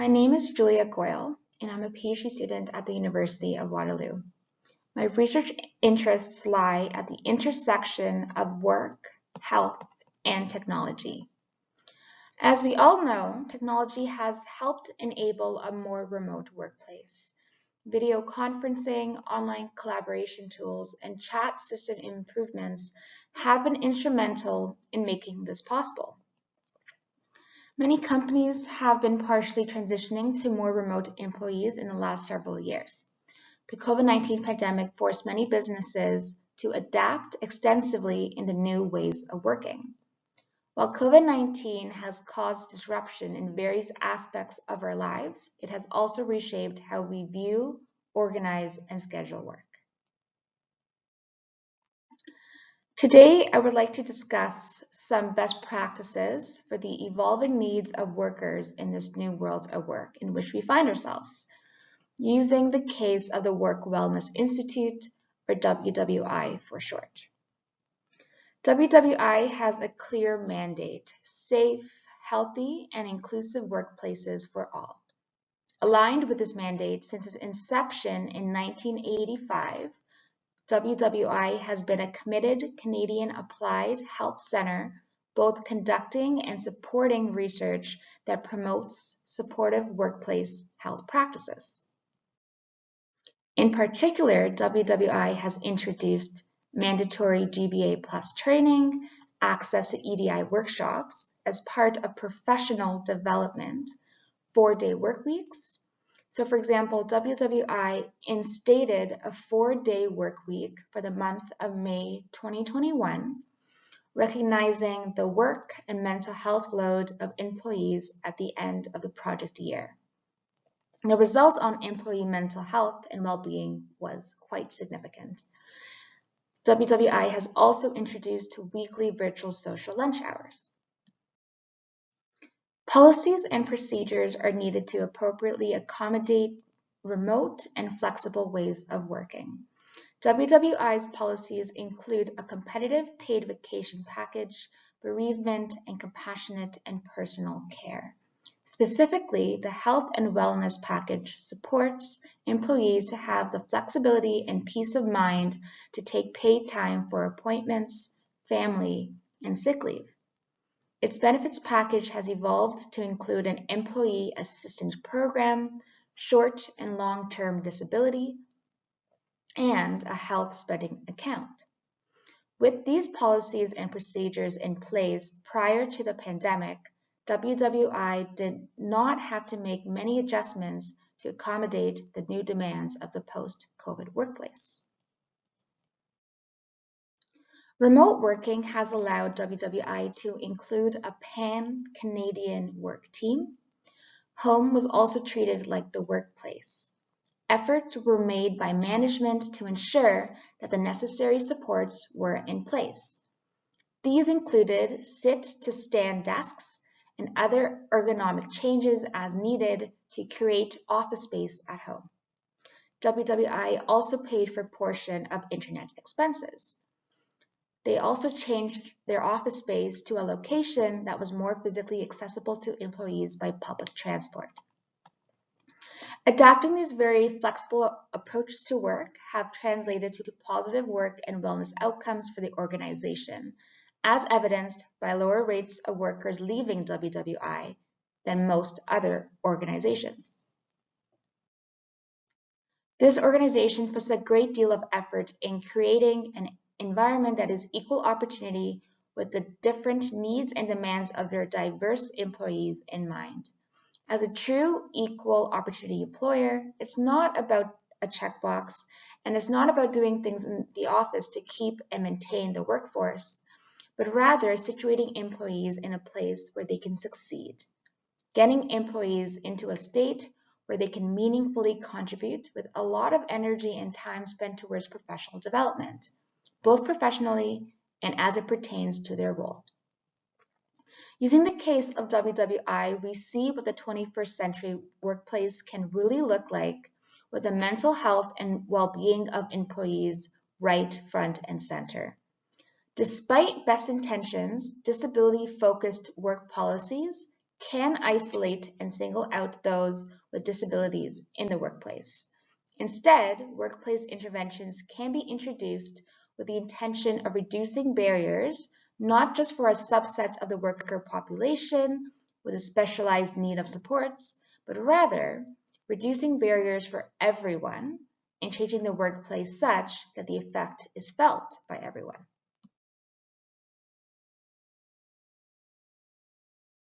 My name is Julia Goyal, and I'm a PhD student at the University of Waterloo. My research interests lie at the intersection of work, health, and technology. As we all know, technology has helped enable a more remote workplace. Video conferencing, online collaboration tools, and chat system improvements have been instrumental in making this possible. Many companies have been partially transitioning to more remote employees in the last several years. The COVID-19 pandemic forced many businesses to adapt extensively in the new ways of working. While COVID-19 has caused disruption in various aspects of our lives, it has also reshaped how we view, organize, and schedule work. Today, I would like to discuss some best practices for the evolving needs of workers in this new world of work in which we find ourselves, using the case of the Work Wellness Institute, or WWI for short. WWI has a clear mandate: safe, healthy, and inclusive workplaces for all. Aligned with this mandate since its inception in 1985, WWI has been a committed Canadian applied health center, both conducting and supporting research that promotes supportive workplace health practices. In particular, WWI has introduced mandatory GBA Plus training, access to EDI workshops as part of professional development, 4-day work weeks. So for example, WWI instated a 4-day work week for the month of May 2021, recognizing the work and mental health load of employees at the end of the project year. The result on employee mental health and well-being was quite significant. WWI has also introduced weekly virtual social lunch hours. Policies and procedures are needed to appropriately accommodate remote and flexible ways of working. WWI's policies include a competitive paid vacation package, bereavement, and compassionate and personal care. Specifically, the health and wellness package supports employees to have the flexibility and peace of mind to take paid time for appointments, family, and sick leave. Its benefits package has evolved to include an employee assistance program, short and long-term disability, and a health spending account. With these policies and procedures in place prior to the pandemic, WWI did not have to make many adjustments to accommodate the new demands of the post-COVID workplace. Remote working has allowed WWI to include a pan-Canadian work team. Home was also treated like the workplace. Efforts were made by management to ensure that the necessary supports were in place. These included sit-to-stand desks and other ergonomic changes as needed to create office space at home. WWI also paid for a portion of internet expenses. They also changed their office space to a location that was more physically accessible to employees by public transport. Adapting these very flexible approaches to work have translated to positive work and wellness outcomes for the organization, as evidenced by lower rates of workers leaving WWI than most other organizations. This organization puts a great deal of effort in creating an environment that is equal opportunity with the different needs and demands of their diverse employees in mind. As a true equal opportunity employer, it's not about a checkbox, and it's not about doing things in the office to keep and maintain the workforce, but rather situating employees in a place where they can succeed, getting employees into a state where they can meaningfully contribute with a lot of energy and time spent towards professional development, both professionally and as it pertains to their role. Using the case of WWI, we see what the 21st century workplace can really look like with the mental health and well-being of employees right front and center. Despite best intentions, disability-focused work policies can isolate and single out those with disabilities in the workplace. Instead, workplace interventions can be introduced with the intention of reducing barriers, not just for a subset of the worker population with a specialized need of supports, but rather reducing barriers for everyone and changing the workplace such that the effect is felt by everyone.